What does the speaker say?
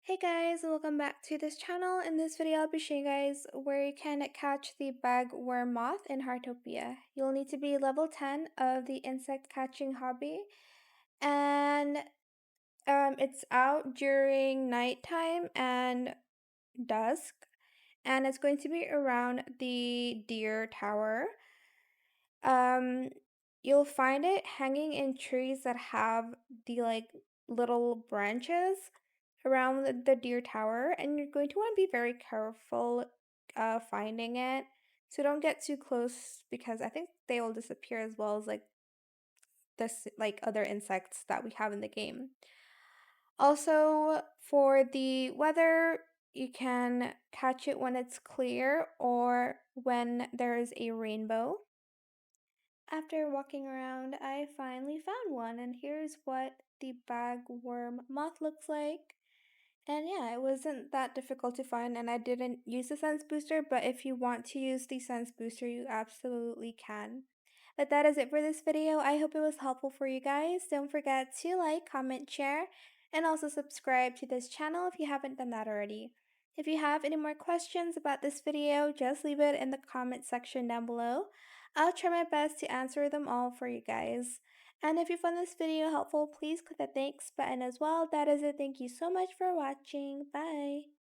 Hey guys, welcome back to this channel. In this video, I'll be showing you guys where you can catch the Bagworm Moth in Heartopia. You'll need to be level 10 of the insect catching hobby, and it's out during nighttime and dusk, and it's going to be around the deer tower. Um, you'll find it hanging in trees that have the little branches around the deer tower, and you're going to want to be very careful finding it. So don't get too close because I think they will disappear as well as this other insects that we have in the game. Also, for the weather, you can catch it when it's clear or when there is a rainbow. After walking around, I finally found one, and here's what the bagworm moth looks like. And yeah, it wasn't that difficult to find, and I didn't use the sense booster, but if you want to use the sense booster, you absolutely can. But that is it for this video. I hope it was helpful for you guys. Don't forget to like, comment, share, and also subscribe to this channel if you haven't done that already. If you have any more questions about this video, just leave it in the comment section down below. I'll try my best to answer them all for you guys. And if you found this video helpful, please click the thanks button as well. That is it. Thank you so much for watching. Bye.